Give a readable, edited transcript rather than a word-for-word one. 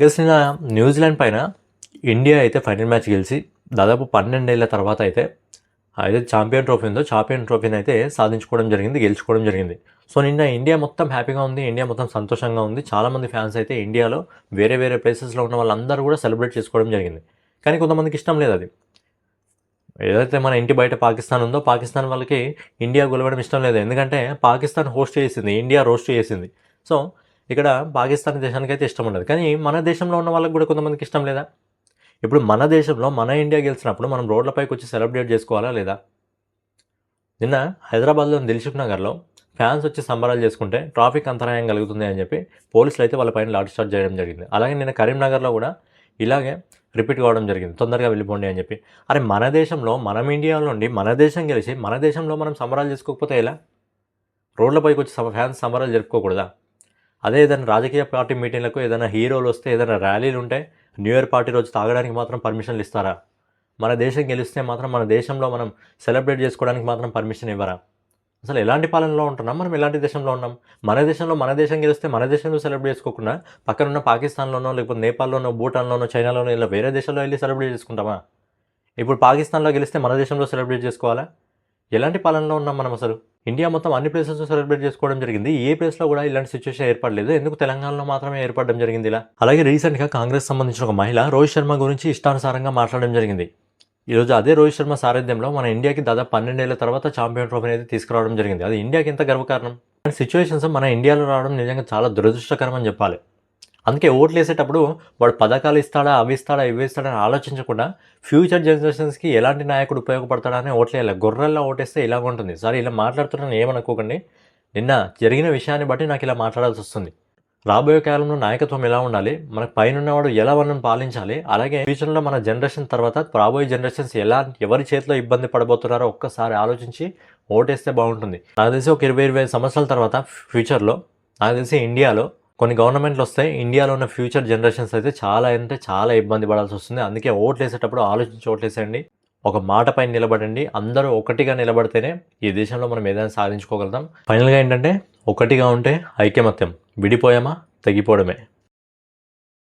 గెలిచిన న్యూజిలాండ్ పైన ఇండియా అయితే ఫైనల్ మ్యాచ్ గెలిచి దాదాపు 12 ఏళ్ల తర్వాత అయితే ఛాంపియన్ ట్రోఫీ ఉందో ఛాంపియన్ ట్రోఫీని అయితే సాధించుకోవడం జరిగింది, గెలుచుకోవడం జరిగింది. సో నిన్న ఇండియా మొత్తం హ్యాపీగా ఉంది, ఇండియా మొత్తం సంతోషంగా ఉంది. చాలామంది ఫ్యాన్స్ అయితే ఇండియాలో వేరే వేరే ప్లేసెస్లో ఉన్న వాళ్ళందరూ కూడా సెలబ్రేట్ చేసుకోవడం జరిగింది. కానీ కొంతమందికి ఇష్టం లేదు అది. ఏదైతే మన ఇంటి బయట పాకిస్తాన్ ఉందో పాకిస్తాన్ వాళ్ళకి ఇండియా గెలవడం ఇష్టం లేదు. ఎందుకంటే పాకిస్తాన్ హోస్ట్ చేసింది, ఇండియా రోస్ట్ చేసింది. సో ఇక్కడ పాకిస్తాన్ దేశానికి అయితే ఇష్టం ఉండదు. కానీ మన దేశంలో ఉన్న వాళ్ళకి కూడా కొంతమందికి ఇష్టం లేదా? ఇప్పుడు మన దేశంలో మన ఇండియా గెలిచినప్పుడు మనం రోడ్లపైకి వచ్చి సెలబ్రేట్ చేసుకోవాలా లేదా? నిన్న హైదరాబాద్లోని దిల్సుఖ్ నగర్లో ఫ్యాన్స్ వచ్చి సంబరాలు చేసుకుంటే ట్రాఫిక్ అంతరాయం కలుగుతుంది అని చెప్పి పోలీసులు అయితే వాళ్ళ పైన లాఠీ చార్జ్ చేయడం జరిగింది. అలాగే నిన్న కరీంనగర్లో కూడా ఇలాగే రిపీట్ కావడం జరిగింది, తొందరగా వెళ్ళిపోండి అని చెప్పి. అరే మన దేశంలో మనం ఇండియాలో నుండి మన దేశం గెలిచి మన దేశంలో మనం సంబరాలు చేసుకోకపోతే ఎలా? రోడ్లపైకి వచ్చి ఫ్యాన్స్ సంబరాలు జరుపుకోకూడదా? అదే ఏదైనా రాజకీయ పార్టీ మీటింగ్లకు ఏదైనా హీరోలు వస్తే ఏదైనా ర్యాలీలు ఉంటే న్యూ ఇయర్ పార్టీ రోజు తాగడానికి మాత్రం పర్మిషన్లు ఇస్తారా? మన దేశం గెలిస్తే మాత్రం మన దేశంలో మనం సెలబ్రేట్ చేసుకోవడానికి మాత్రం పర్మిషన్ ఇవ్వరా? అసలు ఎలాంటి పాలనలో ఉంటున్నాం మనం? ఎలాంటి దేశంలో ఉన్నాం? మన దేశంలో మన దేశం గెలిస్తే మన దేశంలో సెలబ్రేట్ చేసుకోకుండా పక్కనున్న పాకిస్తాన్లోనో లేకపోతే నేపాల్లోనో భూటాన్లోనో చైనాలోనో ఇలా వేరే దేశంలో వెళ్ళి సెలబ్రేట్ చేసుకుంటామా? ఇప్పుడు పాకిస్తాన్లో గెలిస్తే మన దేశంలో సెలబ్రేట్ చేసుకోవాలా? ఎలాంటి పాలనలో ఉన్నాం మనం అసలు? ఇండియా మొత్తం అన్ని ప్లేసెస్లో సెలబ్రేట్ చేసుకోవడం జరిగింది. ఏ ప్లేస్లో కూడా ఇలాంటి సిచ్యువేషన్ ఏర్పడలేదు. ఎందుకు తెలంగాణలో మాత్రమే ఏర్పడడం జరిగింది ఇలా? అలాగే రీసెంట్గా కాంగ్రెస్ సంబంధించిన ఒక మహిళ రోహిత్ శర్మ గురించి ఇష్టానుసారంగా మాట్లాడడం జరిగింది. ఈరోజు అదే రోహిత్ శర్మ సారథ్యంలో మన ఇండియాకి దాదాపు 12 ఏళ్ల తర్వాత ఛాంపియన్ ట్రోఫీని అయితే తీసుకురావడం జరిగింది. అది ఇండియాకి ఎంత గర్వకారణం. అండ్ సిచ్యువేషన్స్ మన ఇండియాలో రావడం నిజంగా చాలా దురదృష్టకరం అని చెప్పాలి. అందుకే ఓట్లు వేసేటప్పుడు వాడు పథకాలు ఇస్తాడా, అవి ఇస్తాడా, ఇవి ఇస్తాడని ఆలోచించకుండా ఫ్యూచర్ జనరేషన్స్కి ఎలాంటి నాయకుడు ఉపయోగపడతాడా అని ఓట్లేయాలి. గొర్రెల్లో ఓటేస్తే ఇలాగ ఉంటుంది. సరే ఇలా మాట్లాడుతున్నాను ఏమనుకోకండి, నిన్న జరిగిన విషయాన్ని బట్టి నాకు ఇలా మాట్లాడాల్సి వస్తుంది. రాబోయే కాలంలో నాయకత్వం ఎలా ఉండాలి, మనకు పైనవాడు ఎలా మనం పాలించాలి, అలాగే ఫ్యూచర్లో మన జనరేషన్ తర్వాత రాబోయే జనరేషన్స్ ఎవరి చేతిలో ఇబ్బంది పడబోతున్నారో ఒక్కసారి ఆలోచించి ఓటేస్తే బాగుంటుంది. నాకు తెలిసి ఒక 20-25 సంవత్సరాల తర్వాత ఫ్యూచర్లో నాకు తెలిసి ఇండియాలో కొన్ని గవర్నమెంట్లు వస్తాయి. ఇండియాలో ఉన్న ఫ్యూచర్ జనరేషన్స్ అయితే చాలా అంటే చాలా ఇబ్బంది పడాల్సి వస్తుంది. అందుకే ఓట్లు వేసేటప్పుడు ఆలోచించి ఓట్లేసేయండి. ఒక మాట పైన నిలబడండి. అందరూ ఒకటిగా నిలబడితేనే ఈ దేశంలో మనం ఏదైనా సాధించుకోగలుగుతాం. ఫైనల్గా ఏంటంటే ఒకటిగా ఉంటే ఐకమత్యం, విడిపోయామా తెగిపోవడమే.